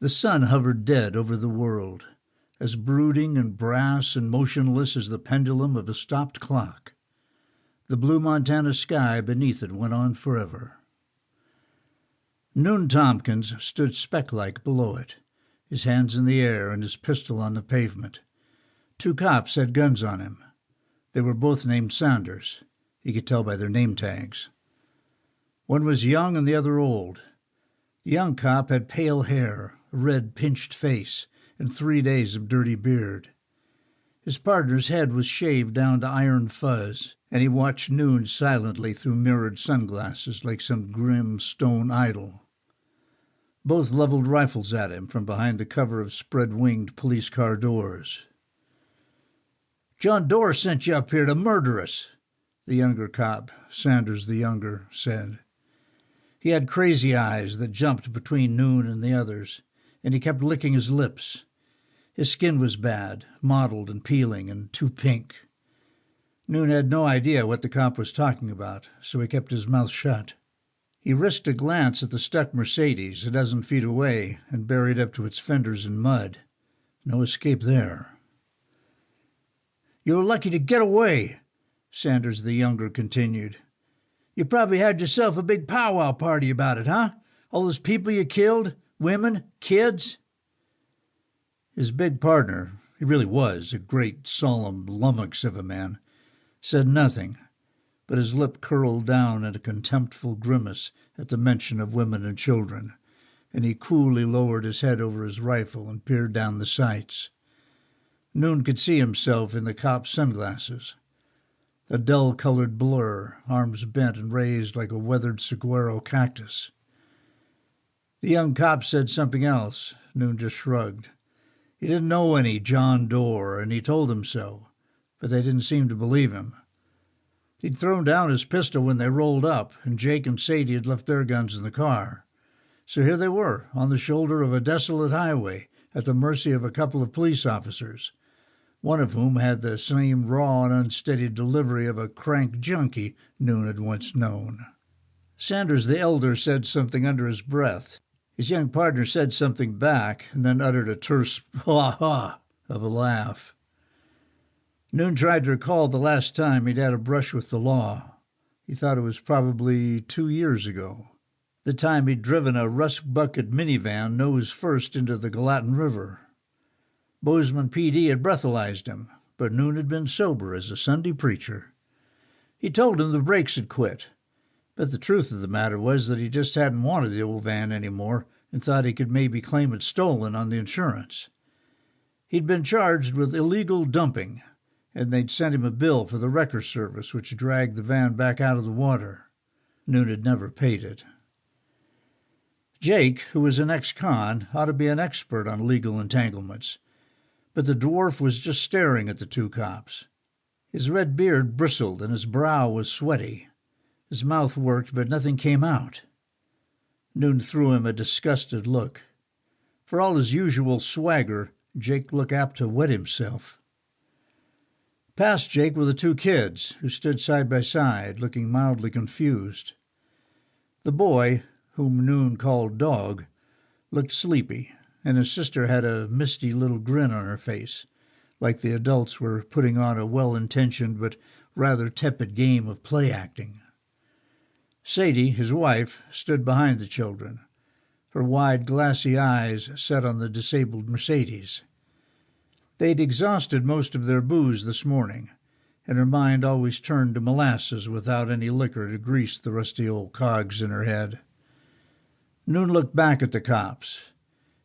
The sun hovered dead over the world, as brooding and brass and motionless as the pendulum of a stopped clock. The blue Montana sky beneath it went on forever. Noone Tompkins stood speck-like below it, his hands in the air and his pistol on the pavement. 2 cops had guns on him. They were both named Saunders. He could tell by their name tags. One was young and the other old. The young cop had pale hair, a red, pinched face, and 3 days of dirty beard. His partner's head was shaved down to iron fuzz, and he watched Noone silently through mirrored sunglasses like some grim stone idol. Both leveled rifles at him from behind the cover of spread-winged police car doors. "John Doerr sent you up here to murder us," the younger cop, Sanders the younger, said. He had crazy eyes that jumped between Noone and the others, and he kept licking his lips. His skin was bad, mottled and peeling, and too pink. Noone had no idea what the cop was talking about, so he kept his mouth shut. He risked a glance at the stuck Mercedes a dozen feet away and buried up to its fenders in mud. No escape there. "You were lucky to get away," Sanders the younger continued. "You probably had yourself a big powwow party about it, huh? All those people you killed, women, kids." His big partner, he really was a great, solemn lummox of a man, said nothing, but his lip curled down in a contemptful grimace at the mention of women and children, and he coolly lowered his head over his rifle and peered down the sights. Noone could see himself in the cop's sunglasses, a dull-colored blur, arms bent and raised like a weathered saguaro cactus. The young cop said something else. Noone just shrugged. He didn't know any John Doerr, and he told them so, but they didn't seem to believe him. He'd thrown down his pistol when they rolled up, and Jake and Sadie had left their guns in the car. So here they were, on the shoulder of a desolate highway, at the mercy of a couple of police officers, one of whom had the same raw and unsteady delivery of a crank junkie Noone had once known. Sanders the elder said something under his breath. His young partner said something back, and then uttered a terse ha-ha of a laugh. Noone tried to recall the last time he'd had a brush with the law. He thought it was probably 2 years ago, the time he'd driven a rust-bucket minivan nose first into the Gallatin River. Bozeman PD had breathalyzed him, but Noone had been sober as a Sunday preacher. He told him the brakes had quit, but the truth of the matter was that he just hadn't wanted the old van anymore and thought he could maybe claim it stolen on the insurance. He'd been charged with illegal dumping, and they'd sent him a bill for the wrecker service which dragged the van back out of the water. Noone had never paid it. Jake, who was an ex-con, ought to be an expert on legal entanglements, but the dwarf was just staring at the 2 cops. His red beard bristled and his brow was sweaty. His mouth worked, but nothing came out. Noone threw him a disgusted look. For all his usual swagger, Jake looked apt to wet himself. Past Jake were the 2 kids, who stood side by side, looking mildly confused. The boy, whom Noone called Dog, looked sleepy, and his sister had a misty little grin on her face, like the adults were putting on a well-intentioned but rather tepid game of play-acting. Sadie, his wife, stood behind the children, her wide, glassy eyes set on the disabled Mercedes. They'd exhausted most of their booze this morning, and her mind always turned to molasses without any liquor to grease the rusty old cogs in her head. Noone looked back at the cops.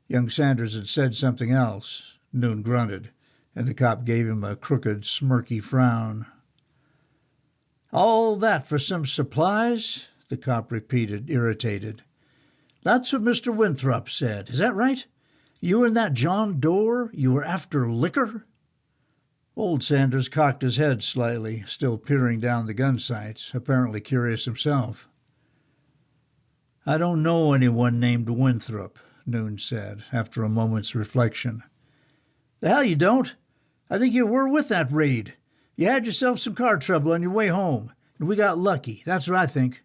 Young Sanders had said something else. Noone grunted, and the cop gave him a crooked, smirky frown. "All that for some supplies?" the cop repeated, irritated. "That's what Mr. Winthrop said. Is that right? You and that John Doerr, you were after liquor?" Old Sanders cocked his head slightly, still peering down the gun sights, apparently curious himself. "I don't know anyone named Winthrop," Noone said, after a moment's reflection. "The hell you don't? I think you were with that raid. You had yourself some car trouble on your way home, and we got lucky. That's what I think."